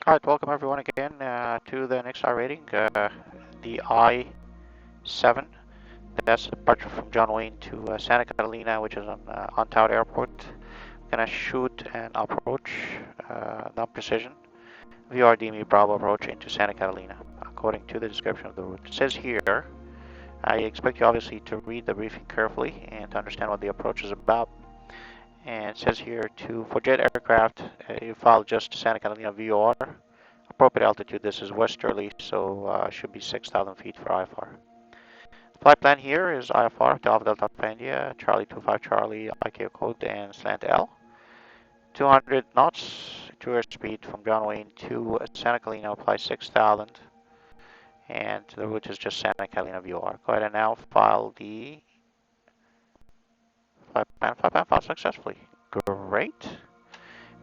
Alright, welcome everyone again to the next I-rating, the I-7. That's the departure from John Wayne to Santa Catalina, which is on Ontario Airport. Gonna shoot an approach, non-precision, VRDME Bravo approach into Santa Catalina, according to the description of the route. It says here, I expect you obviously to read the briefing carefully and to understand what the approach is about. And it says here for jet aircraft, you file just Santa Catalina VOR. Appropriate altitude, this is westerly, so should be 6,000 feet for IFR. Flight plan here is IFR to Alpha Delta India, Charlie 25 Charlie, ICAO code, and slant L. 200 knots, true airspeed from John Wayne to Santa Catalina, apply 6,000. And the route is just Santa Catalina VOR. Go ahead and now file the flight plan. Flight plan filed successfully. Great.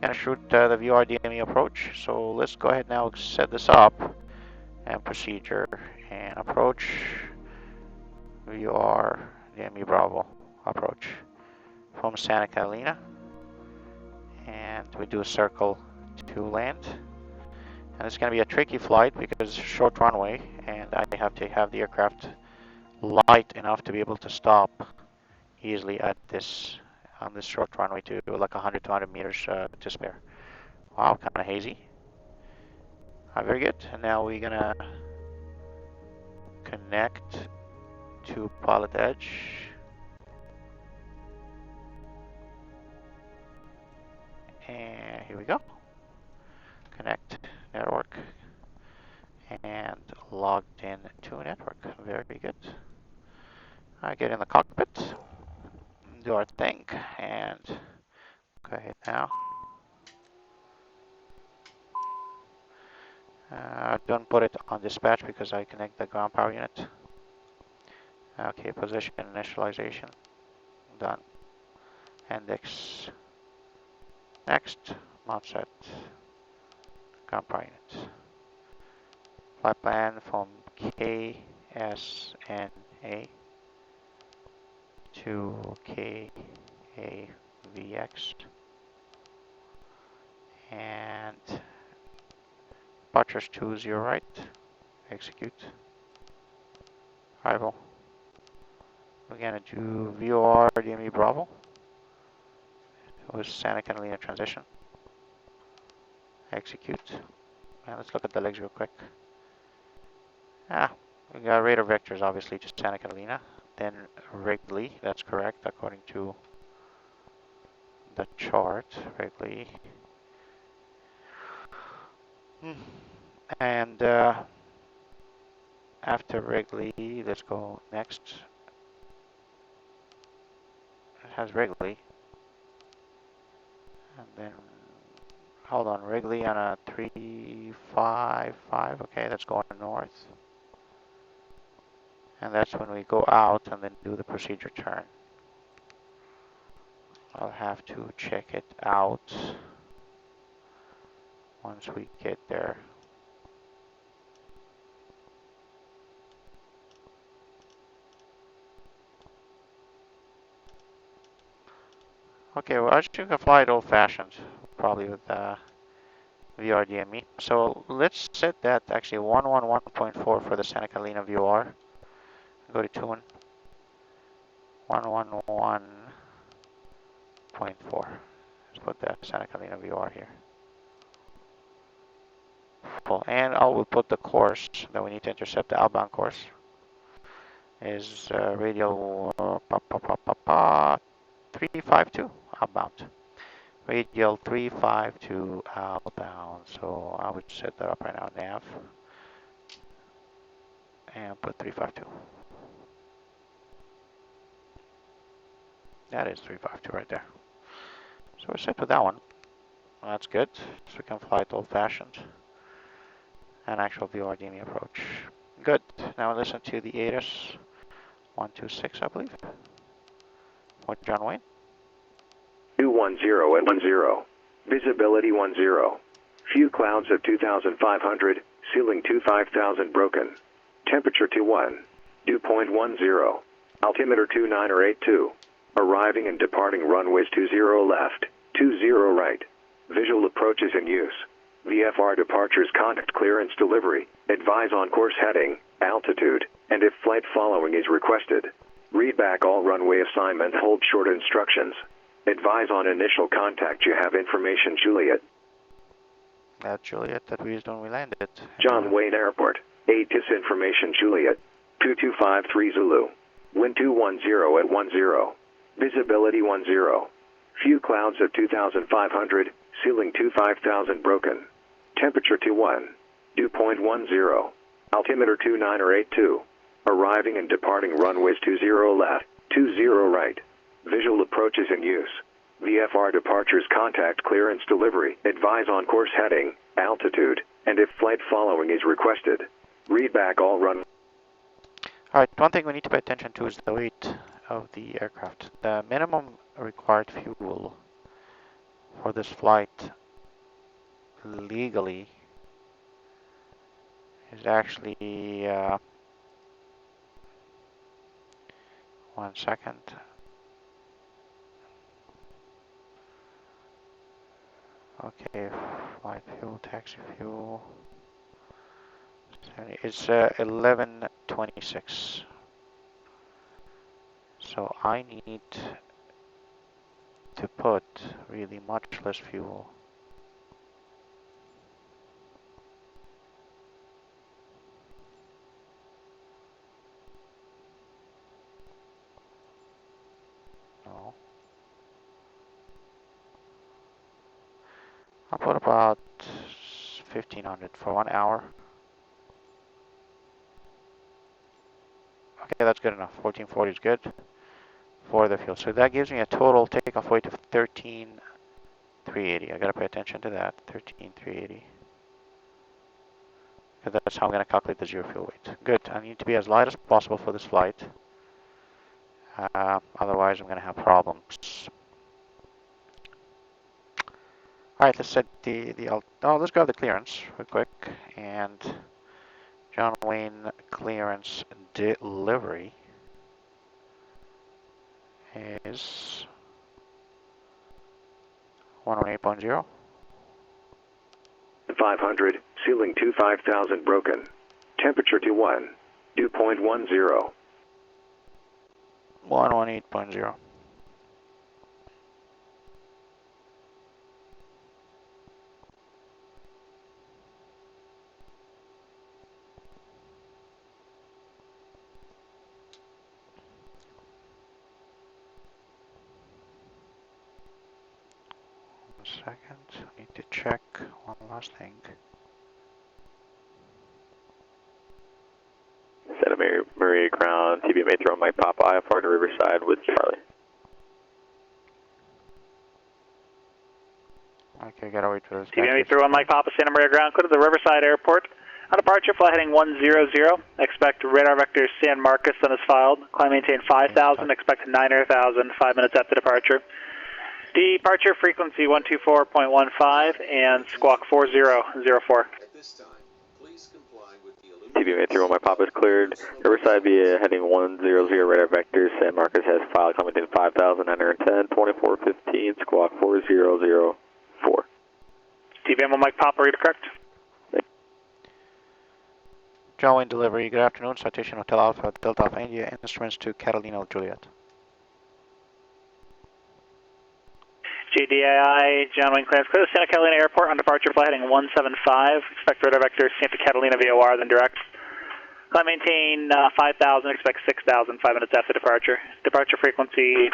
Gonna shoot the VOR DME approach. So let's go ahead now set this up and procedure and approach VOR DME Bravo approach from Santa Catalina, and we do a circle to land. And it's gonna be a tricky flight because it's a short runway, and I have to have the aircraft light enough to be able to stop easily at this on this short runway to like 100 to 200 meters to spare. Wow, kind of hazy. Very good. And now we're gonna connect to Pilotedge. And here we go. Connect network and logged in to network. Very good. I get in the cockpit, do our thing, and go ahead now. Don't put it on dispatch because I connect the ground power unit. Okay, position initialization done. Index next. Mount set ground power unit. Flight plan from KSNA to KAVX, and departures 20 right, execute, arrival. We're gonna do VOR DME Bravo with Santa Catalina transition, execute. And let's look at the legs real quick. We got radar vectors, obviously, just Santa Catalina. Then Wrigley, that's correct, according to the chart, Wrigley. And after Wrigley, let's go next. It has Wrigley. And then, hold on, Wrigley on a 355, okay, that's going north. And that's when we go out and then do the procedure turn. I'll have to check it out once we get there. Okay, well, I think I can fly it old-fashioned, probably with VRDME. So let's set that actually 111.4 for the Santa Catalina VOR. Go to tune 111.4. Let's put the Santa Catalina VOR here. And I will put the course that we need to intercept, the outbound course is radial 352 outbound. Radial 352 outbound. So I would set that up right now, nav, and put 352. That is 352 right there. So we're set with that one. Well, that's good. So we can fly it old-fashioned. An actual VORDME approach. Good. Now listen to the ATIS 126, I believe. What, John Wayne? 210 at 10. Visibility 10. Few clouds of 2,500. Ceiling 25,000 broken. Temperature 21. Dew point 10. Altimeter 2982. Arriving and departing runways 20 left, 20 right. Visual approaches in use. VFR departures, contact clearance, delivery, advise on course heading, altitude, and if flight following is requested. Read back all runway assignment, hold short instructions. Advise on initial contact. You have information, Juliet. That's Juliet, that we when we landed. John Wayne Airport. ATIS information, Juliet. 2253 Zulu. Wind 210 at 10. Visibility 10. Few clouds at 2,500. Ceiling 25,000 broken. Temperature 21. Dew point 10. Altimeter 29 or 82. Arriving and departing runways 20 left, 20 right. Visual approaches in use. VFR departures, contact clearance, delivery, advise on course heading, altitude, and if flight following is requested. Read back all run. Alright, one thing we need to pay attention to is the weight of the aircraft. The minimum required fuel for this flight legally is actually 1 second. Okay, flight fuel, taxi fuel. It's 1126. So I need to put really much less fuel. No. I'll put about 1500 for 1 hour. Okay, that's good enough. 1440 is good for the fuel. So that gives me a total takeoff weight of 13,380. I gotta pay attention to that. 13,380. Because that's how I'm gonna calculate the zero fuel weight. Good. I need to be as light as possible for this flight. Otherwise, I'm gonna have problems. All right, let's set let's grab the clearance real quick. And John Wayne clearance delivery is 118.0. 500, ceiling 25,000 broken. Temperature 21. Dew point 10. 118.0. Second, need to check one last thing. Santa Maria Ground, TBMA throw Mike Papa, IFR to Riverside with Charlie. Okay, gotta wait for this. TBMA through Mike Papa, Santa Maria Ground, clear to the Riverside Airport. On departure, flight heading 100. Expect radar vector San Marcos on is filed. Climb maintain 5,000, expect 9,000, 5 minutes after departure. Departure frequency 124.15 and squawk 4004. At this time, please comply with the TBMA through Mike Papa is cleared. Riverside via heading 100, radar vector San Marcos has filed. Climb maintain 5,910, 2415, squawk 4004. TBM Mike Papa, read it correct. John Wayne delivery, good afternoon. Citation Hotel Alpha, Delta Alpha India, instruments to Catalina Juliet. JDAI, John Wayne clearance, clear to Santa Catalina Airport on departure, flight heading 175. Expect radar vector Santa Catalina VOR, then direct. Climb maintain 5,000, expect 6,000, 5 minutes after departure. Departure frequency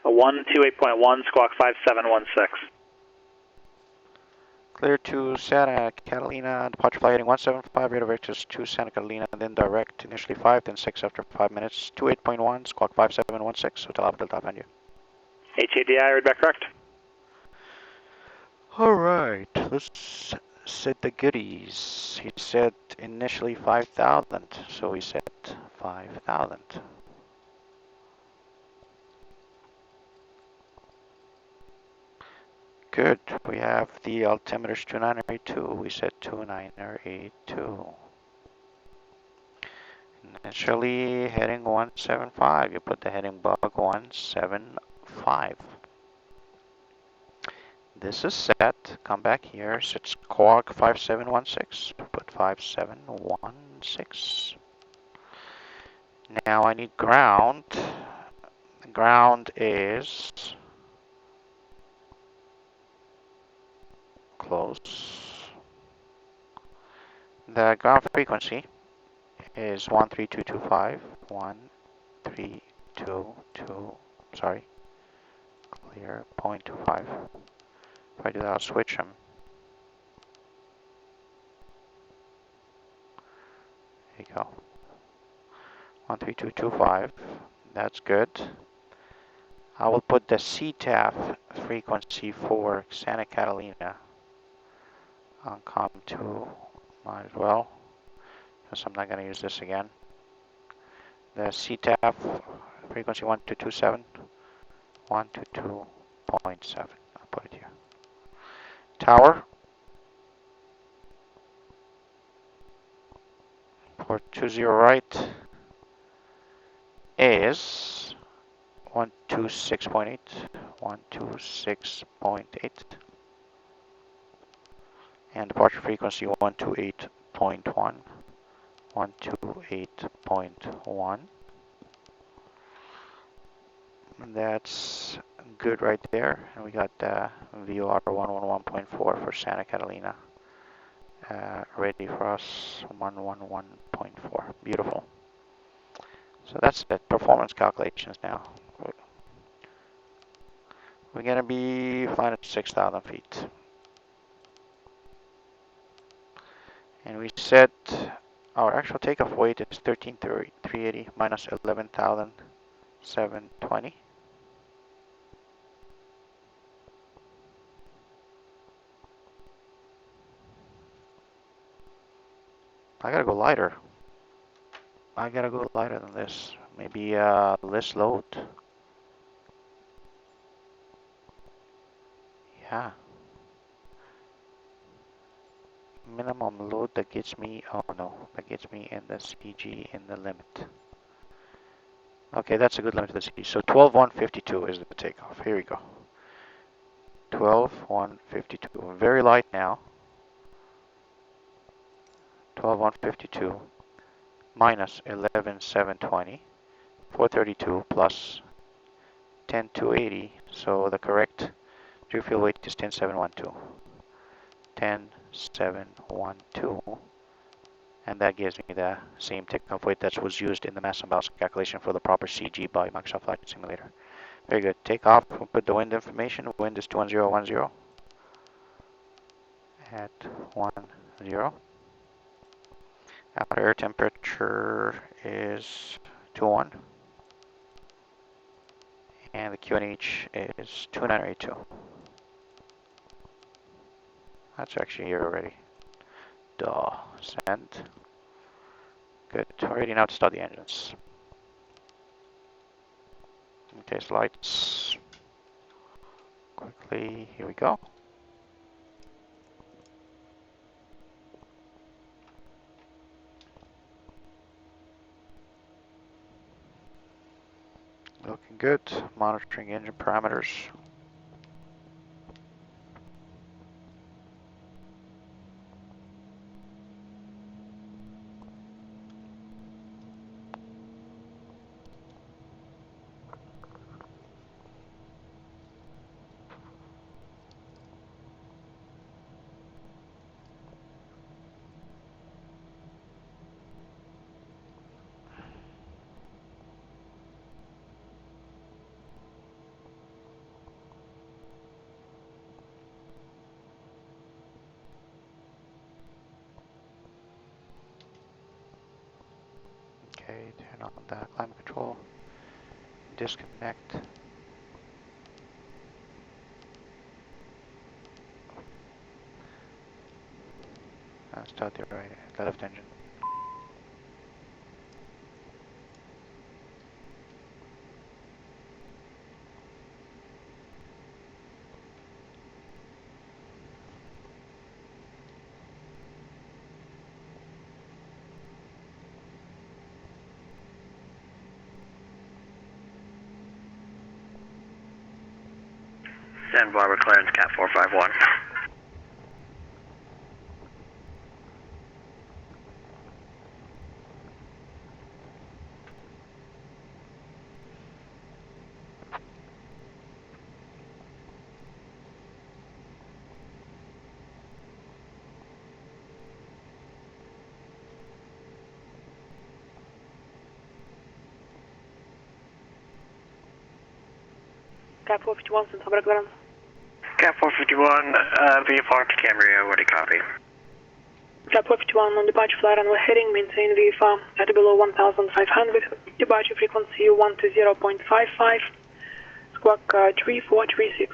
128.1, squawk 5716. Clear to Santa Catalina, departure flight heading 175, radar vectors to Santa Catalina, then direct, initially 5, then 6 after 5 minutes, 28.1, squawk 5716, Hotel Alpha Delta Alpha India. HADI, read back correct. Alright, let's set the goodies. He said initially 5,000, so we set 5,000. Good, we have the altimeters 2982, we set 2982. Initially heading 175, you put the heading bug 175. This is set. Come back here. Set squawk 5716. Put 5716. Now I need ground. Ground is close. The ground frequency is 13225. 1322. Sorry. Clear 0.25. If I do that, I'll switch them. There you go. 13225. That's good. I will put the CTAF frequency for Santa Catalina on COM2. Might as well, because I'm not going to use this again. The CTAF frequency 1227. 122.7. I'll put it here. Tower. Port 20 right is 126.8. 126.8. And departure frequency 128.1. 128.1. That's good right there. And we got VOR 111.4 for Santa Catalina. Ready for us 111.4. Beautiful. So that's the performance calculations now. We're going to be flying at 6,000 feet. And we set our actual takeoff weight is 13,380 minus 11,720. I gotta go lighter. I gotta go lighter than this. Maybe less load. Yeah. Minimum load that gets me, oh no, that gets me in the CG in the limit. Okay, that's a good limit to the CG. So 12,152 is the takeoff. Here we go. 12,152. Very light now. 12,152 minus 11,720. 432 plus 10,280. So the correct fuel weight is 10,712. 10,712. And that gives me the same takeoff weight that was used in the mass and balance calculation for the proper CG by Microsoft Flight Simulator. Very good. Take off. We'll put the wind information. Wind is 21010 at 10. Outer air temperature is 21. And the QNH is 2982. That's actually here already. Duh. Send. Good. Ready now to start the engines. Test lights. Quickly. Here we go. Looking good. Monitoring engine parameters. Okay, turn on the climate control. Disconnect. And start the left engine. Santa Barbara clearance, Cat 451. Cat 451, Santa Barbara clearance. Cat 451, VFR to Cambria, what do you copy? Cat 451 on departure flight runway heading, maintain VFR at below 1,500, departure frequency 120.55, squawk 3436.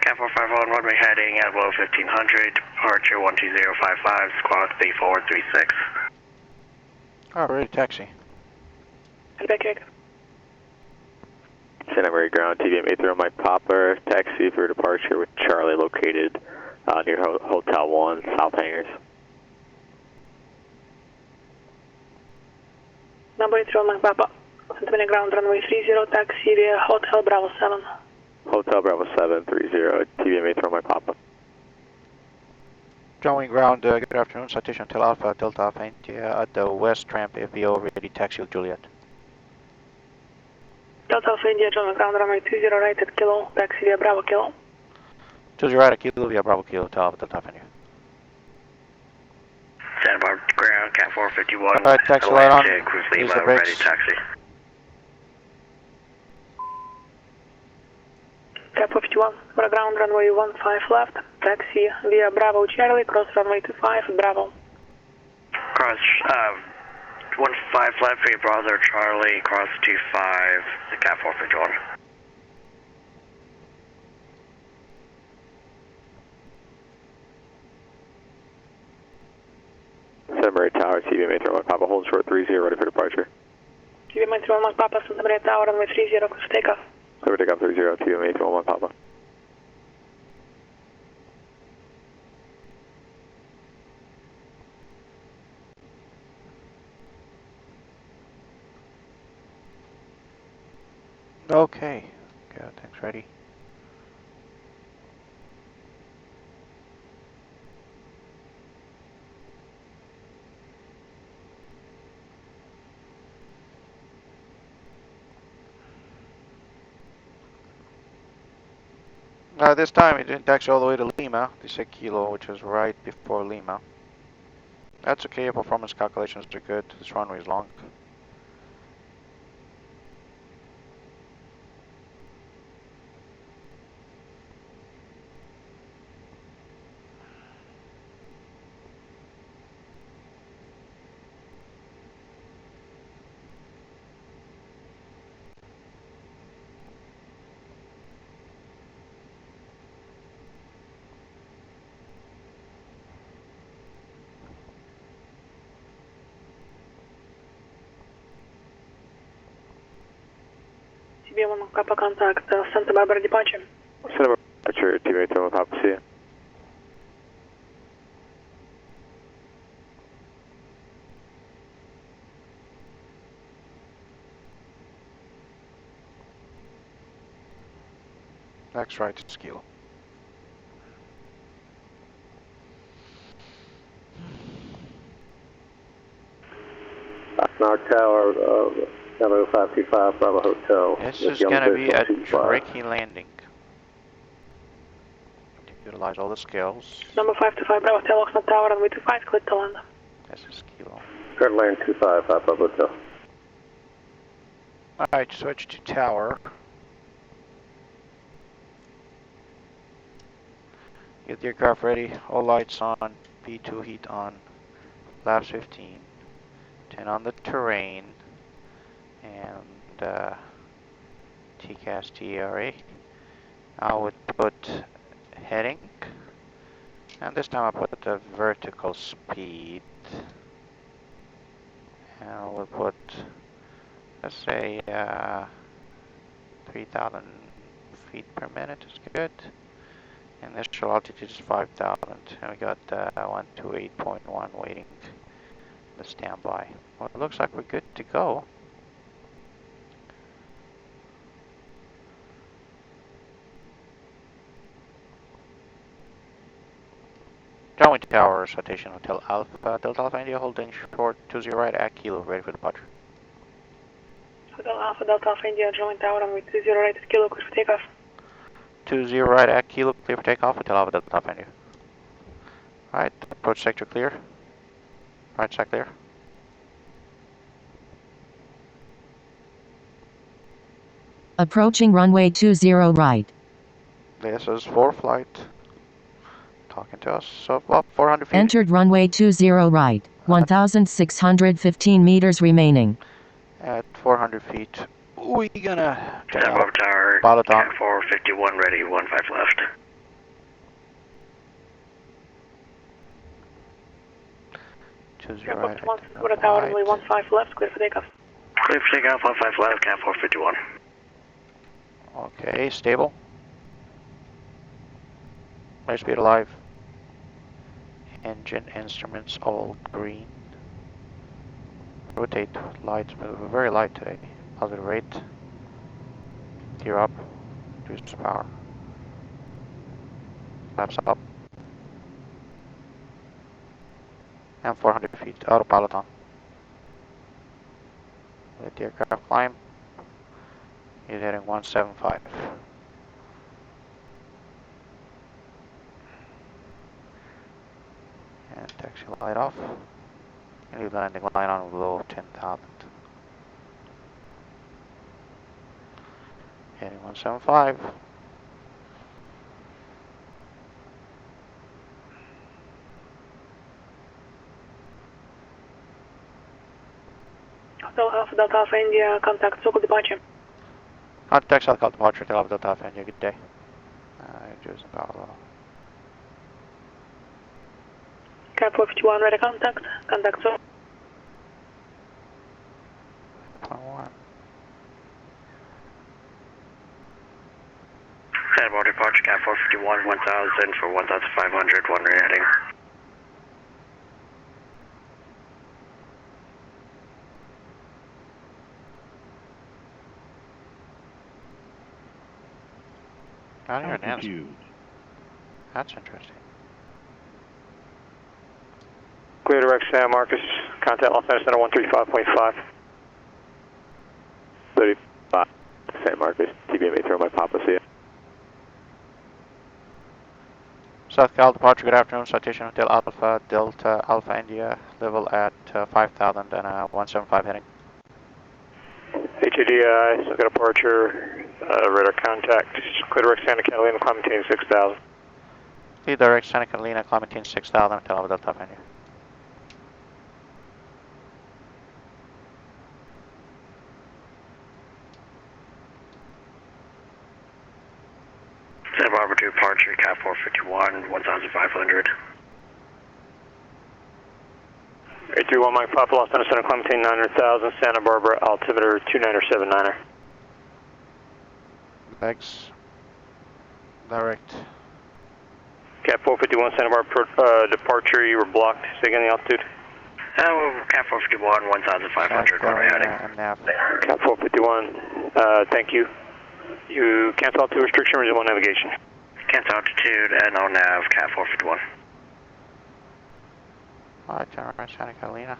Cat 451, runway heading at below 1500, departure 12055, squawk 3436. Oh, ready to taxi. Back. Santa Maria Ground, TVM 83 on my popper, taxi for departure with Charlie located near Hotel 1, South Hangars. Number 83 on my papa. Santa Maria Ground, runway 30, taxi via Hotel Bravo 7. Hotel Bravo 730, TVM 83 on my papa. John Wayne Ground, good afternoon. Citation Tel Alpha, Delta Alpha India at the West Ramp FBO, ready taxi with Juliet. Delta Alpha India, John Wayne Ground, runway 30 right at Kilo, taxi via Bravo Kilo. Choose right at Kilo via Bravo Kilo, Tel Alpha, Delta Alpha India. Santa Barbara Ground, Cat 451. Alright, taxi light on. Cruise Use Lima, the brakes. ready taxi. Cat 451, Barbara Ground, runway 15 left, taxi via Bravo Charlie, cross runway 25, Bravo. Cross, 15 left for your brother Charlie, cross 25, the Cat 451. Santa Maria Tower, TVM 83 on my papa, hold short 30, ready for departure. TVM 83 on my papa, Santa Maria Tower, runway 30, clear for takeoff. Clear for takeoff 30, TVM 83 on my papa. Okay, good, thanks, ready. This time it didn't taxi all the way to Lima. They said Kilo, which is right before Lima. That's okay, performance calculations are good. This runway is long. TVM on my papa, contact Santa Barbara departure. Santa Barbara departure, TVM 83 on my papa, see ya. Next right is Kilo. Knock Tower, Bravo 525, Bravo Hotel. This is going to be a tricky landing. Utilize all the skills. Number 525, Bravo Hotel, Oxnard Tower, runway 25, clear to land. This is Kilo. Current land 25, Bravo Hotel. Alright, switch to tower. Get the aircraft ready, all lights on, P2 heat on, flaps 15, 10 on the terrain, and TCAS TRA. I would put heading, and this time I put the vertical speed, and I will put, let's say, 3,000 feet per minute is good. Initial altitude is 5,000, and we got 128.1 waiting the standby. Well, it looks like we're good to go. Downwind Tower, citation Hotel Alpha, Delta Alpha India, holding short 20 right at Kilo, ready for departure. Hotel Alpha, Delta Alpha India, Joint Tower, runway 20 right at Kilo, clear for takeoff. 20 right at Kilo, clear for takeoff, Hotel Alpha, Delta Alpha India. Alright, approach sector clear. Right side clear. Approaching runway 20 right. This is for flight. Talking to us, so up 400 feet. Entered runway 20 right. 1,615 meters remaining. At 400 feet, we gonna Step up tower, pilot on. Cat 451 ready, 15 left. Step right. Water tower, runway 15 left, clear for takeoff. Clear for takeoff, 15 left, Cat 451. Okay, stable. Airspeed alive. Engine instruments all green. Rotate, lights move very light today. Positive rate. Gear up. Reduce power. Flaps up. And 400 feet. Autopilot on. Let the aircraft climb. He's heading 175. And taxi light off. And leave the landing line on below 10,000. Heading 175. Hotel Alpha, Delta Alpha India, contact circle departure. Contact South Call departure, Hotel Alpha Delta Alpha India, good day. Using power level. Cat 451 ready contact. Contact circle. 1. Headboard departure, Cat 451, 1000 for 1500, one way heading. Not here in That's interesting. Clear direct San Marcos, contact Los Angeles Center 135.5. 35, San Marcos, TBMA throw my Papa, see ya. South Cal departure, good afternoon. Citation Hotel Alpha, Delta Alpha India, level at 5,000 and 175 heading. HADI, South Cal departure, radar contact, clear direct Santa Catalina, climb maintain 6,000. Lead direct Santa Catalina, climb maintain 6,000, Hotel Alpha Delta Alpha India. Santa Barbara departure, Cat 451, 1500. 831 Mike Papa, Los Angeles Center, climb maintain 900,000, Santa Barbara, altimeter 2979er. Legs. Direct. Cat 451, Santa Barbara departure, you were blocked. Say again the altitude. Cat 451, 1500, one way heading. Cat 451, thank you. You cancel altitude restriction, resume on navigation. Cancel altitude and on nav, Cat 451. Alright, turn around Santa Catalina.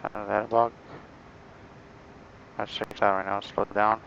Center that log. That's 6 out right now, slow it down.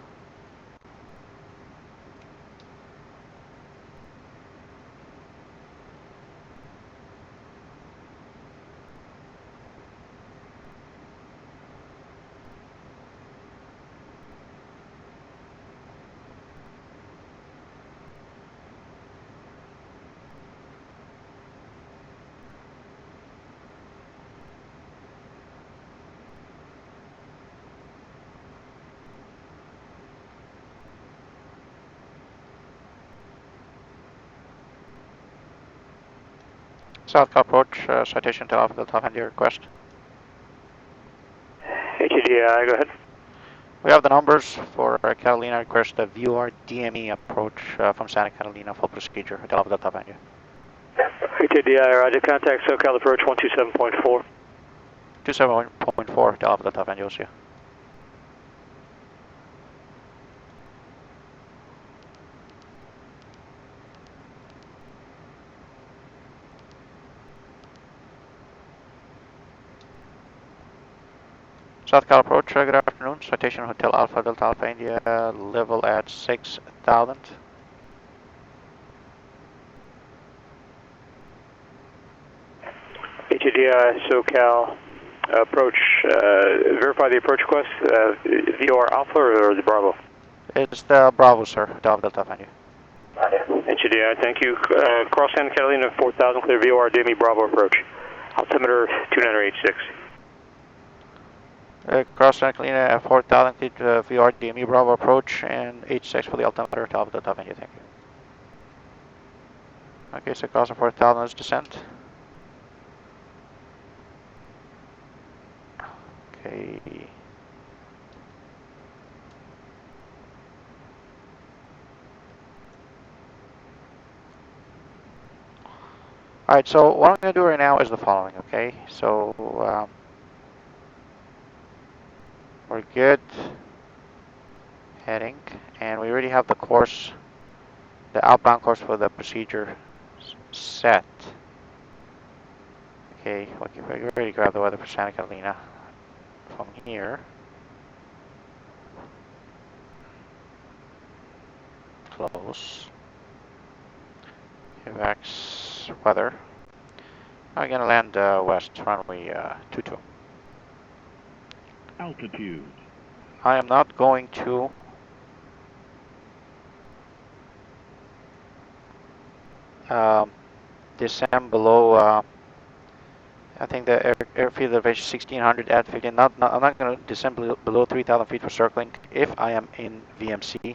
South Cal approach, citation to Alpha Delta Alpha India request. HADI, go ahead. We have the numbers for Catalina. Request the VOR DME approach from Santa Catalina. Full procedure. Delta Delta Venue. HADI, roger. Contact SoCal approach 127.4. 27.4 Delta Delta Venue. See you. South Cal approach, good afternoon. Citation Hotel Alpha Delta Alpha India, level at 6,000. HADI, SoCal approach, verify the approach request, VOR Alpha or the Bravo? It's the Bravo, sir, Delta Delta Venue. HADI, thank you. Cross Santa Catalina 4,000, clear VOR DME Bravo approach. Altimeter 2986. Cross Santa Catalina at 4,000 feet, VR DME Bravo approach, and 86 for the altimeter, Delta Delta Venue, thank you. Okay, so cross 4,000 is descent. Okay. Alright, so what I'm going to do right now is the following, okay? So, we're good. Heading, and we already have the course, the outbound course for the procedure set. Okay, we already grabbed the weather for Santa Catalina from here. Close. Evacs weather. I'm gonna land west, runway 22. Altitude. I am not going to descend below. I think the airfield elevation 1600 at 15. I'm not going to descend below 3,000 feet for circling if I am in VMC,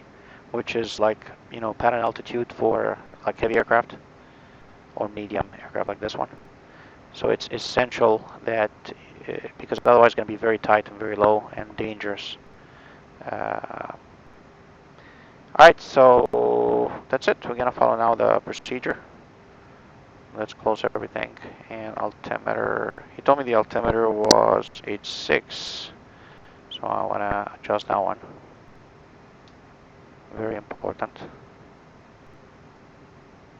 which is like, you know, pattern altitude for like heavy aircraft or medium aircraft like this one. So it's essential that because otherwise it's going to be very tight and very low and dangerous. Alright, so that's it. We're going to follow now the procedure. Let's close everything. And altimeter, he told me the altimeter was 86. So I want to adjust that one. Very important.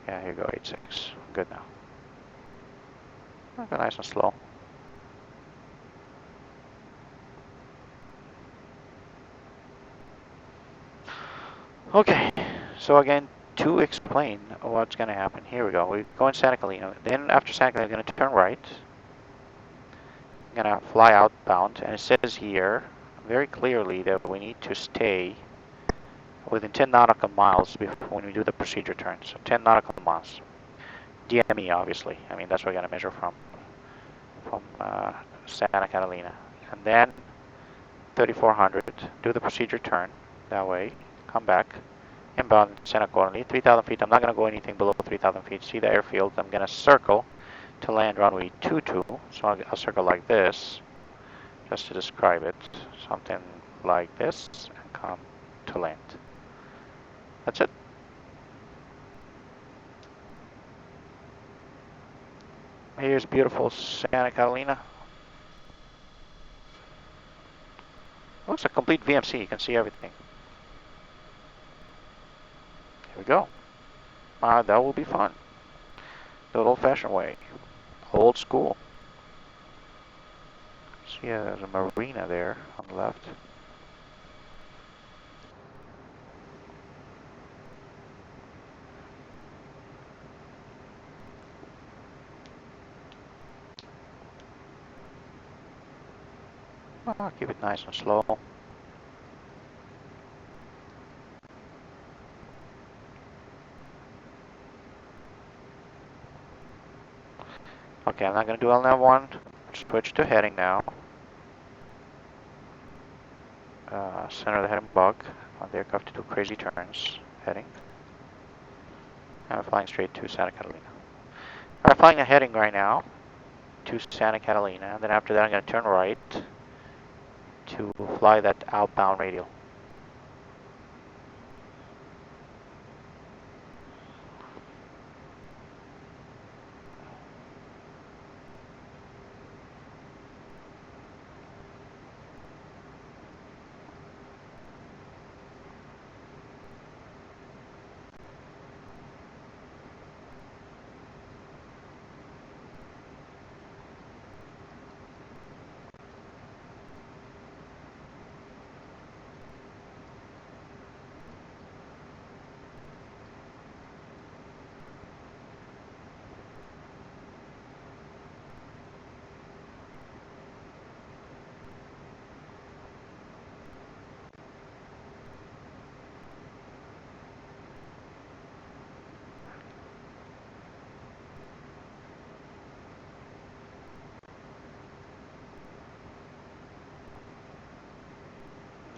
Yeah, here you go, 86. Good now. Go nice and slow. Okay, so again, to explain what's going to happen, here we go. We go in Santa Catalina. Then after Santa Catalina, we're going to turn right. I'm going to fly outbound, and it says here very clearly that we need to stay within 10 nautical miles before when we do the procedure turn. So 10 nautical miles. DME, obviously. I mean, that's what we're going to measure from Santa Catalina. And then 3400, do the procedure turn that way, come back, inbound Santa Catalina, 3,000 feet. I'm not going to go anything below 3,000 feet. See the airfield. I'm going to circle to land runway 22. So I'll circle like this, just to describe it. Something like this, and come to land. That's it. Here's beautiful Santa Catalina. Looks a complete VMC. You can see everything. Here we go. That will be fun. The old-fashioned way. Old school. See, there's a marina there on the left. I'll keep it nice and slow. Okay, I'm not going to do LNAV1. Switch to heading now. Center the heading bug. I want the aircraft to do crazy turns. Heading. I'm flying straight to Santa Catalina. I'm flying a heading right now to Santa Catalina. And then after that, I'm going to turn right to fly that outbound radial.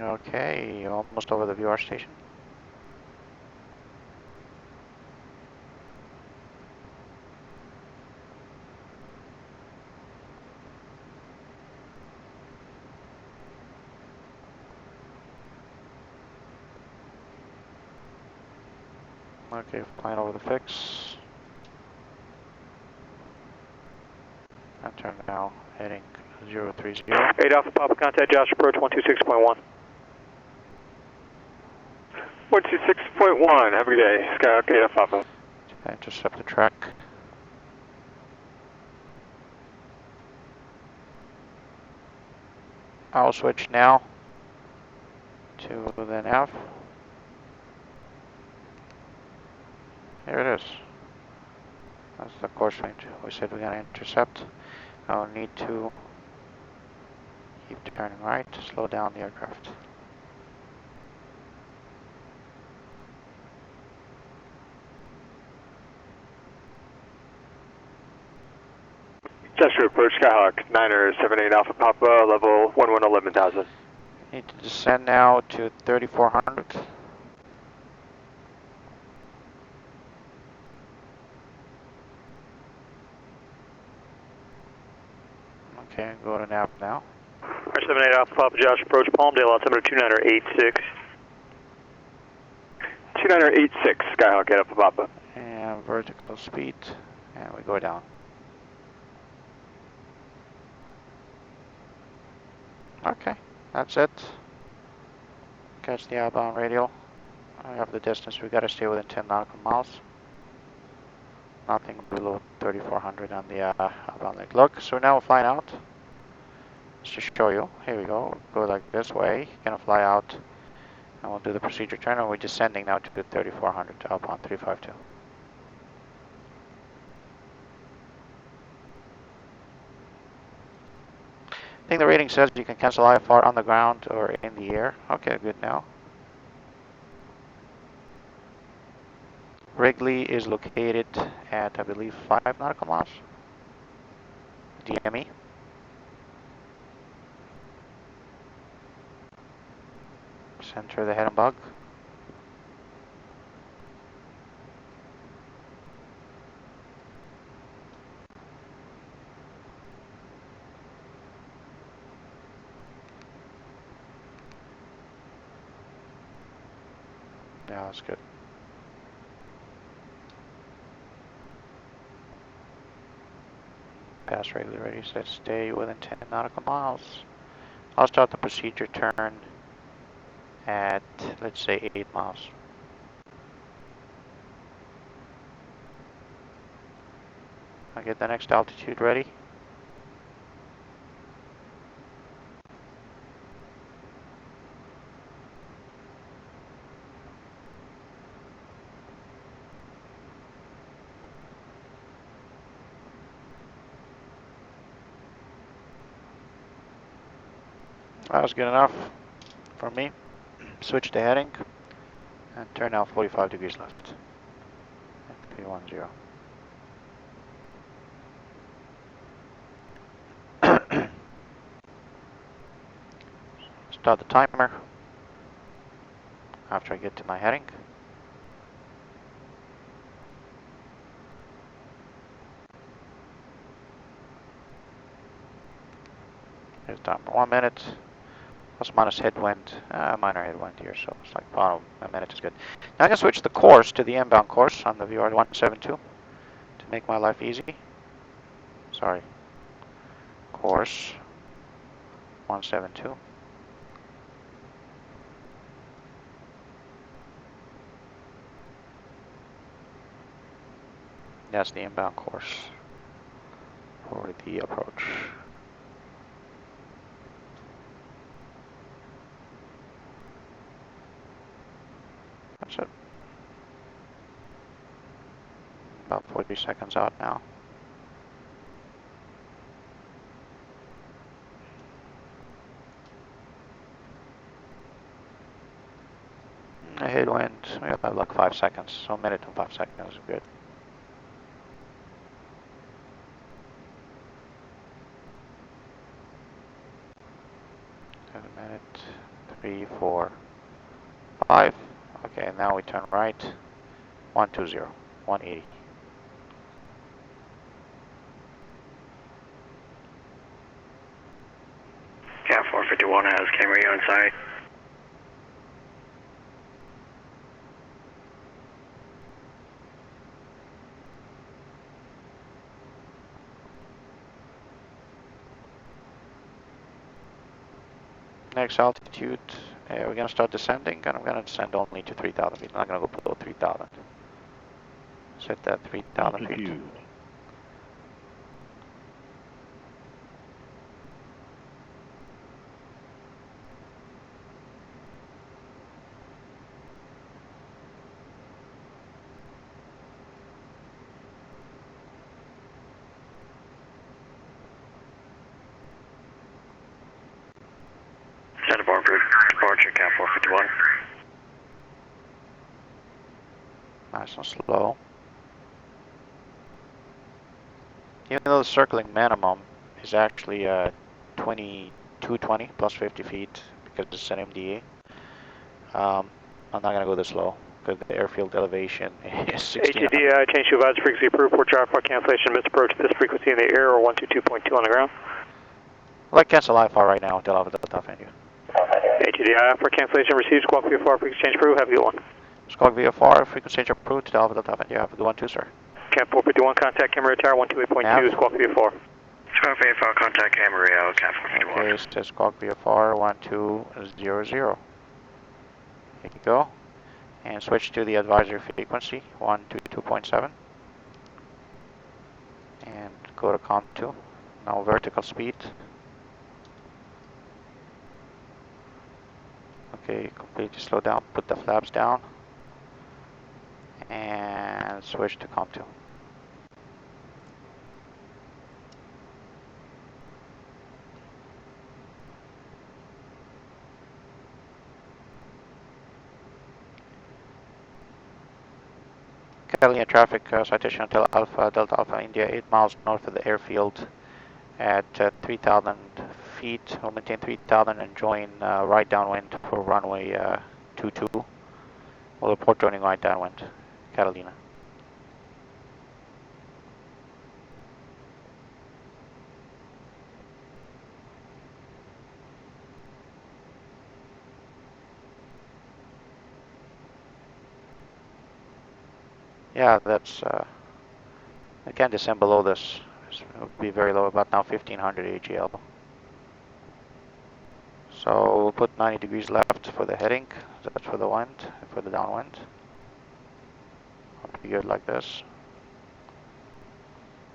Okay, almost over the VR station. Okay, flying over the fix. And turn now, heading 030. 8 Alpha Papa, contact Josh, approach 126.1. 126.1, have a good day. Skyhawk 8 Alpha Papa. Intercept the track. I'll switch now to the nav. Here it is. That's the course range. We said we're going to intercept. I'll need to keep turning right to slow down the aircraft. Joshua approach Skyhawk 978 Alpha Papa, level 11,000. Need to descend now to 3400. Okay, go to nav now. 978 Alpha Papa, Josh approach Palmdale, altimeter 2986. 2986, Skyhawk 8 Alpha Papa. And vertical speed, and we go down. Okay, that's it. Catch the outbound radial. I have the distance. We gotta stay within 10 nautical miles. Nothing below 3400 on the outbound leg. Look, so now we're flying out. Just to show you. Here we go. Go like this way. Gonna fly out, and we'll do the procedure turn. And we're descending now to 3400 outbound 352. I think the rating says you can cancel IFR on the ground or in the air. Okay, good now. Wrigley is located at, I believe, 5 nautical miles. DME. Center of the head and bug. Yeah, that's good. Pass Wrigley ready, set stay within 10 nautical miles. I'll start the procedure turn at, let's say, 8 miles. I'll get the next altitude ready. That was good enough for me. Switch to heading and turn now 45 degrees left. 310. Start the timer after I get to my heading. Here's timer 1 minute, Plus minus headwind, minor headwind here, so it's like bottom a minute is good. Now I'm going to switch the course to the inbound course on the VR172 to make my life easy. Sorry. Course 172. That's the inbound course for the approach. That's it. About 40 seconds out now. A headwind, we have about like 5 seconds, so a minute and 5 seconds is good. A minute, 3, 4, 5. Okay, now we turn right. 120, 180. Cat 451 has camera on site. Next altitude, we're going to start descending, and I'm going to descend only to 3,000 feet. I'm not going to go below 3,000. Set that 3,000 feet. Set aboard departure, Cat 451. Nice and slow. Even though the circling minimum is actually 2220 plus 50 feet because it's an MDA, I'm not going to go this low because the airfield elevation is 16. ATD, change to advise frequency approved for traffic cancellation, misapproach this frequency in the air or 122.2 on the ground. I'd like cancel IFR right now until Alpha Delta venue. ATD, for cancellation received, squawk VFR, frequency change approved, have a good one. Squawk VFR, frequency change approved to Alpha Delta venue. Have a good one too, sir. Cat 451, contact camera tower 128.2, squawk VFR. Squawk VFR, contact Camarillo, Cat 451. Okay, it says squawk VFR 1200. Here you go. And switch to the advisory frequency 122.7. And go to COM 2. Now vertical speed. Okay, completely slow down, put the flaps down. And switch to COM 2. Catalina traffic citation until Alpha Delta Alpha India 8 miles north of the airfield at 3,000 feet. We'll maintain 3,000 and join right downwind for runway 22. We'll report joining right downwind, Catalina. Yeah, that's, I can't descend below this. It would be very low, about now 1500 AGL. So we'll put 90 degrees left for the heading. That's for the wind, for the downwind. Pretty good like this.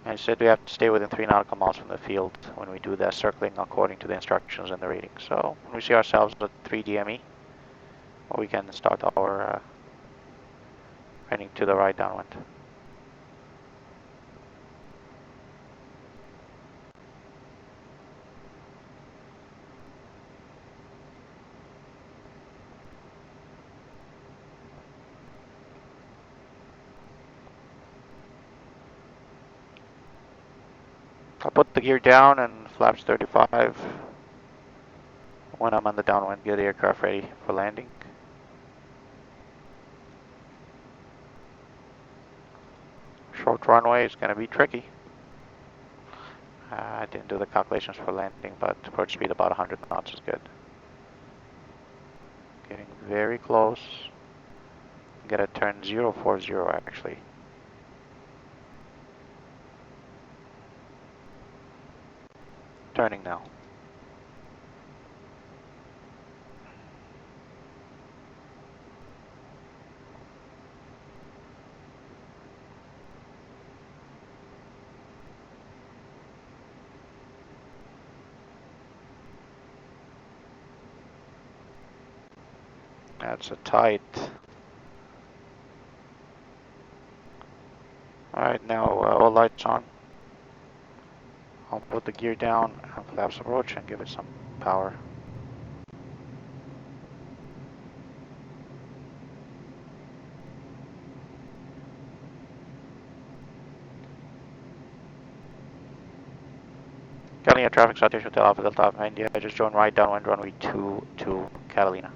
And I said we have to stay within 3 nautical miles from the field when we do that circling according to the instructions and the rating. So when we see ourselves at 3 DME, we can start our heading to the right downwind. I'll put the gear down and flaps 35 when I'm on the downwind, get the aircraft ready for landing. Short runway is going to be tricky. I didn't do the calculations for landing, but approach speed about 100 knots is good. Getting very close. Gotta turn 040 actually. Turning now. That's a tight. Alright, now all lights on. I'll put the gear down and flaps approach and give it some power. Catalina traffic citation Hotel Alpha Delta Alpha India. I just joined right downwind runway 22 Catalina.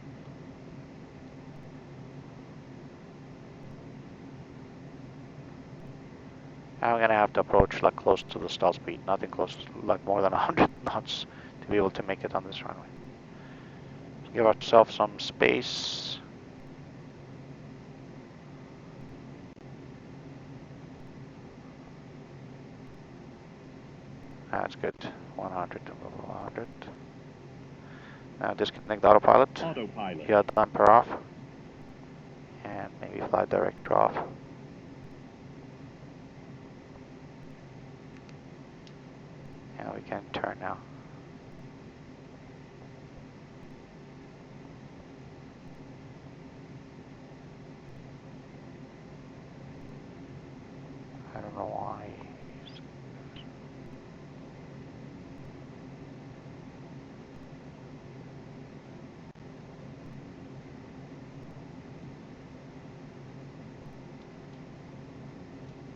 I'm gonna have to approach like close to the stall speed, nothing close, like more than 100 knots to be able to make it on this runway. Give ourselves some space. That's good. 100 to level 100. Now disconnect the autopilot. Yeah, damper off. And maybe fly director off. And we can turn now. I don't know why.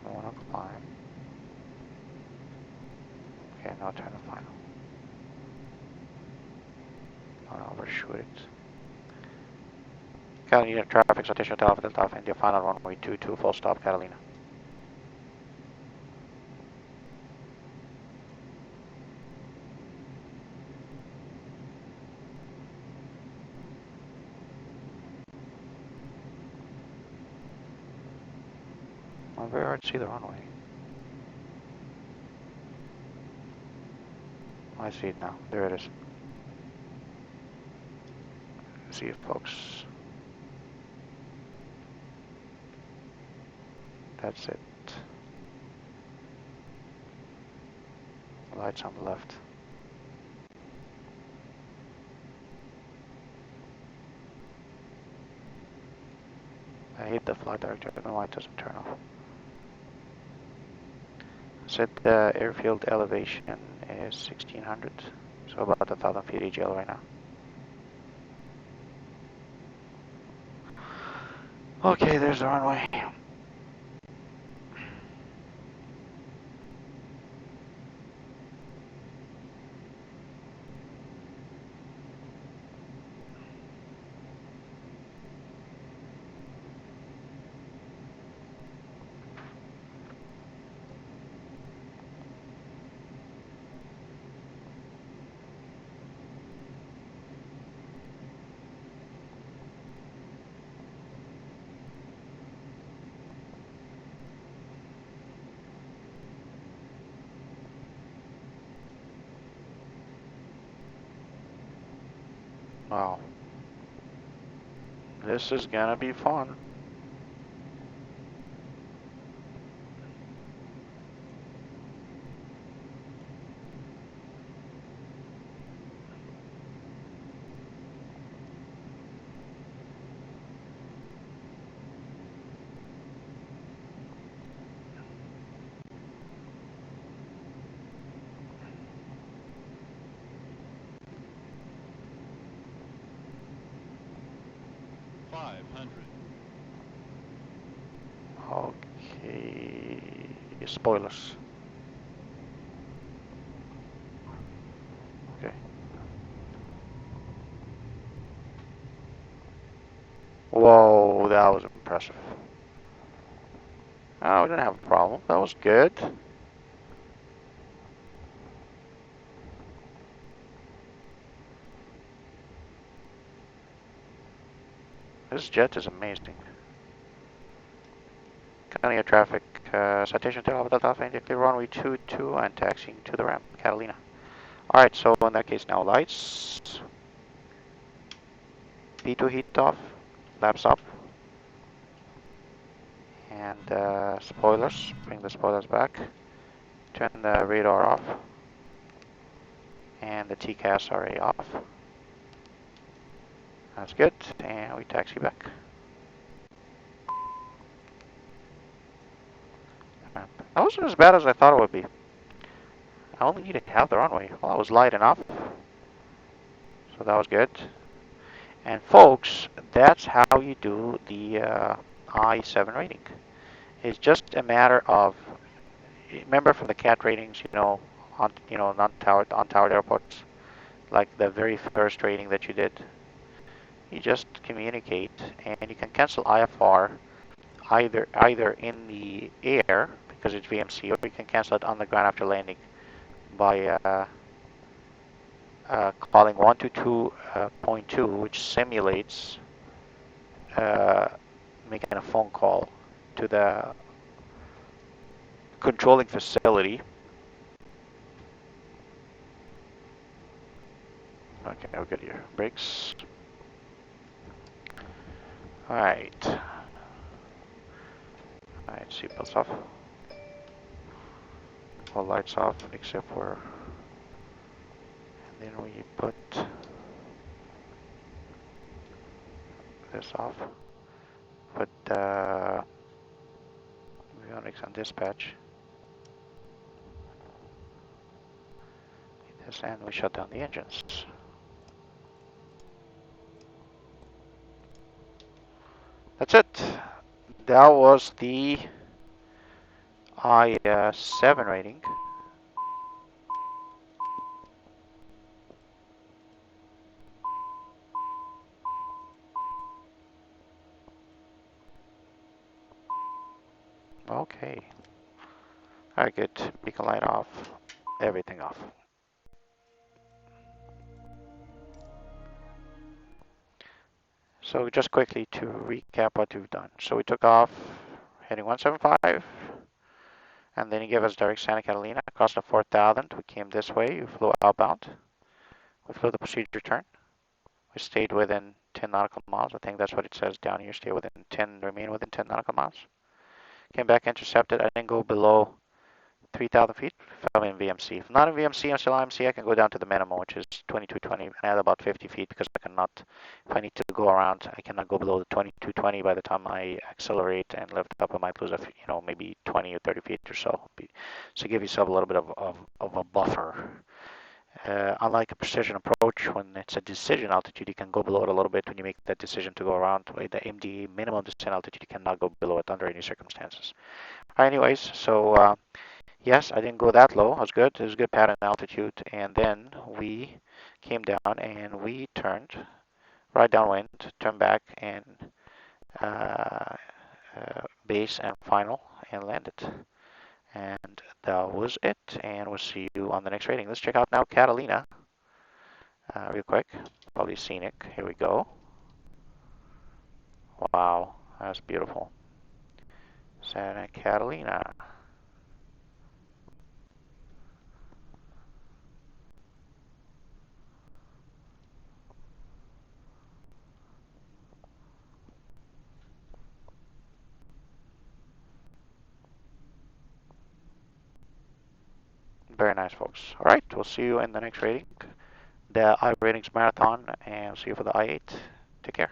I want to climb. Okay, now turn the final. Don't overshoot it. Catalina traffic citation Hotel Alpha Delta Alpha India final runway 22 full stop Catalina. Well, very hard to see the runway. I see it now. There it is. See it, folks. That's it. Lights on the left. I hate the flight director. I don't know why it doesn't turn off. Set the airfield elevation is 1600, so about 1,000 feet AGL right now. Okay, there's the runway. Wow. This is gonna be fun. Okay. Spoilers. Okay. Whoa, that was impressive. Oh, we didn't have a problem. That was good. This jet is amazing. County Air Traffic, citation to Alpha Delta Alpha, India, clear runway 22 and taxiing to the ramp, Catalina. Alright, so in that case now lights. P2 heat off, flaps up. And spoilers, bring the spoilers back. Turn the radar off. And the TCAS array off. That's good, and we taxi back. That wasn't as bad as I thought it would be. I only needed half the runway. Well, I was light enough. So that was good. And folks, that's how you do the I-7 rating. It's just a matter of, remember from the CAT ratings, on non-towered airports, like the very first rating that you did. You just communicate, and you can cancel IFR either in the air because it's VMC, or you can cancel it on the ground after landing by calling 122.2, which simulates making a phone call to the controlling facility. Okay, we're good here. Brakes. Alright. Alright, seatbelts off. All lights off except for. And then we put this off. Put avionics on dispatch. This, and we shut down the engines. That's it. That was the I-7 rating. Okay. Alright, good. Beacon light off. Everything off. So just quickly to recap what we've done. So we took off heading 175, and then he gave us direct Santa Catalina across the 4,000. We came this way. We flew outbound. We flew the procedure turn. We stayed within 10 nautical miles. I think that's what it says down here. Stay within 10, remain within 10 nautical miles. Came back intercepted. I didn't go below 3,000 feet. If I'm in VMC. If not in VMC, I'm still IMC, I can go down to the minimum, which is 2220, and add about 50 feet because I cannot, if I need to go around, I cannot go below the 2220 by the time I accelerate and lift up. I might lose, maybe 20 or 30 feet or so. So give yourself a little bit of a buffer. Unlike a precision approach, when it's a decision altitude, you can go below it a little bit when you make that decision to go around. The MD, minimum descent altitude, you cannot go below it under any circumstances. Anyways, so yes, I didn't go that low. It was good. It was a good pattern altitude. And then we came down and we turned right downwind, turned back, and base and final, and landed. And that was it. And we'll see you on the next rating. Let's check out now Catalina real quick. Probably scenic. Here we go. Wow, that's beautiful. Santa Catalina. Very nice, folks. All right, we'll see you in the next rating. The I-Ratings Marathon, and see you for the I-8. Take care.